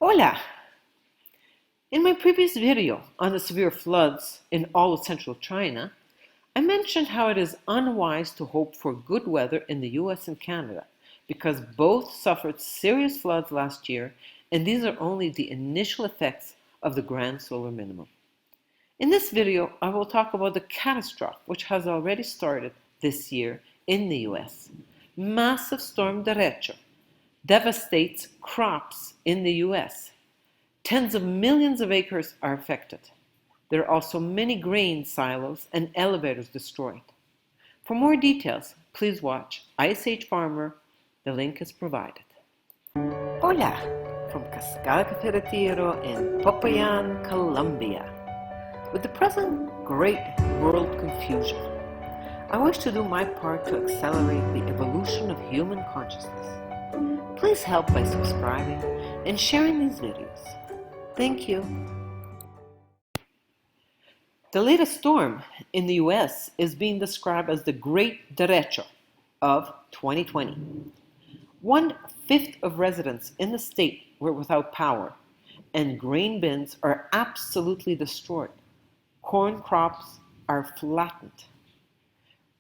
Hola! In my previous video on the severe floods in all of central China, I mentioned how it is unwise to hope for good weather in the US and Canada because both suffered serious floods last year and these are only the initial effects of the grand solar minimum. In this video, I will talk about the catastrophe which has already started this year in the US. Massive storm Derecho devastates crops in the US. Tens of millions of acres are affected. There are also many grain silos and elevators destroyed. For more details, please watch Ice Age Farmer. The link is provided. Hola, from Cascada Cafe Retiro in Popayan, Colombia. With the present great world confusion, I wish to do my part to accelerate the evolution of human consciousness. Please help by subscribing and sharing these videos. Thank you. The latest storm in the US is being described as the Great Derecho of 2020. 1/5 of residents in the state were without power, and grain bins are absolutely destroyed. Corn crops are flattened.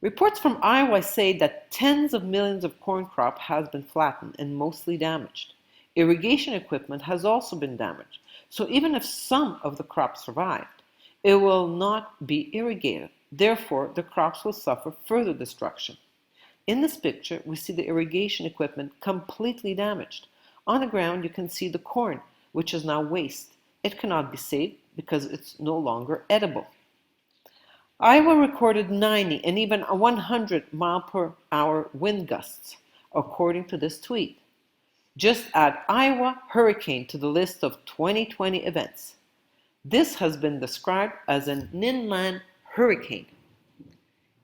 Reports from Iowa say that tens of millions of corn crop has been flattened and mostly damaged. Irrigation equipment has also been damaged, so even if some of the crops survived, it will not be irrigated. Therefore, the crops will suffer further destruction. In this picture, we see the irrigation equipment completely damaged. On the ground, you can see the corn, which is now waste. It cannot be saved because it's no longer edible. Iowa recorded 90 and even 100-mile-per-hour wind gusts, according to this tweet. Just add Iowa hurricane to the list of 2020 events. This has been described as an inland hurricane.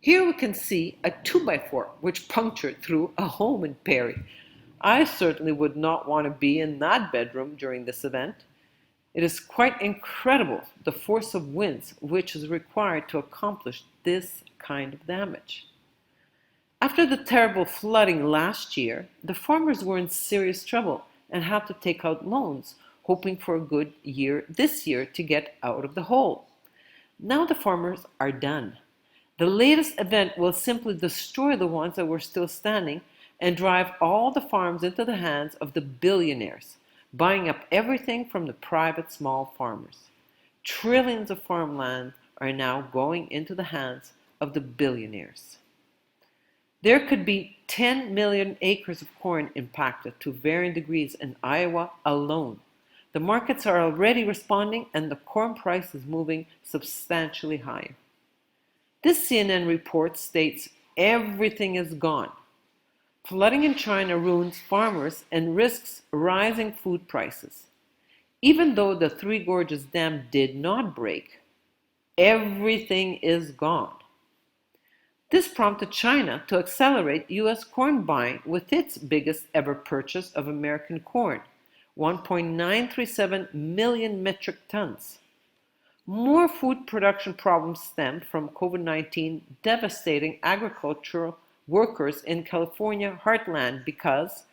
Here we can see a 2x4 which punctured through a home in Perry. I certainly would not want to be in that bedroom during this event. It is quite incredible the force of winds which is required to accomplish this kind of damage. After the terrible flooding last year, the farmers were in serious trouble and had to take out loans, hoping for a good year this year to get out of the hole. Now the farmers are done. The latest event will simply destroy the ones that were still standing and drive all the farms into the hands of the billionaires, buying up everything from the private small farmers. Trillions of farmland are now going into the hands of the billionaires. There could be 10 million acres of corn impacted to varying degrees in Iowa alone. The markets are already responding and the corn price is moving substantially higher. This CNN report states everything is gone. Flooding in China ruins farmers and risks rising food prices. Even though the Three Gorges Dam did not break, everything is gone. This prompted China to accelerate U.S. corn buying with its biggest ever purchase of American corn, 1.937 million metric tons. More food production problems stem from COVID-19 devastating agricultural workers in California heartland because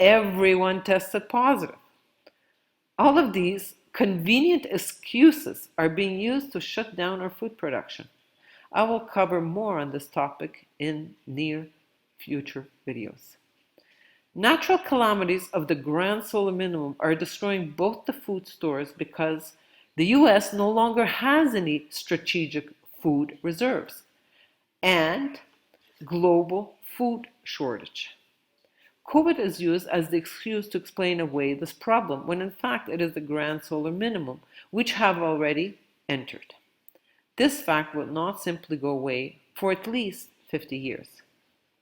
everyone tested positive. All of these convenient excuses are being used to shut down our food production. I will cover more on this topic in near future videos. Natural calamities of the grand solar minimum are destroying both the food stores because the US no longer has any strategic food reserves and global food shortage. COVID is used as the excuse to explain away this problem when in fact it is the grand solar minimum which have already entered. This fact will not simply go away for at least 50 years.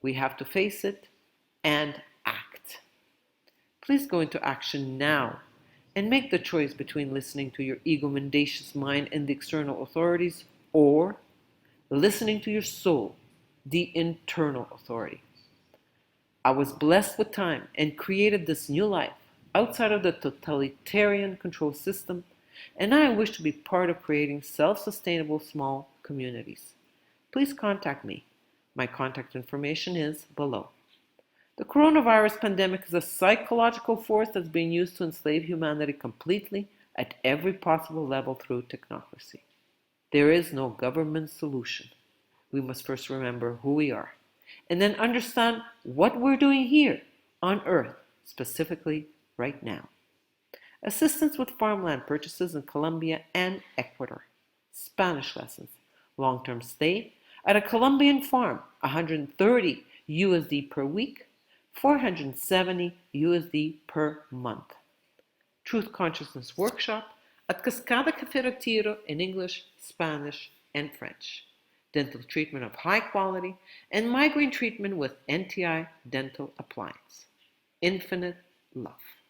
We have to face it and act. Please go into action now and make the choice between listening to your ego-mendacious mind and the external authorities or listening to your soul, the internal authority. I was blessed with time and created this new life outside of the totalitarian control system, and I wish to be part of creating self-sustainable small communities. Please contact me. My contact information is below. The coronavirus pandemic is a psychological force that's being used to enslave humanity completely at every possible level through technocracy. There is no government solution. We must first remember who we are, and then understand what we're doing here on Earth, specifically right now. Assistance with farmland purchases in Colombia and Ecuador. Spanish lessons. Long-term stay at a Colombian farm, 130 USD per week, 470 USD per month. Truth Consciousness Workshop at Cascada Café Retiro in English, Spanish, and French. Dental treatment of high quality and migraine treatment with NTI dental appliance. Infinite love.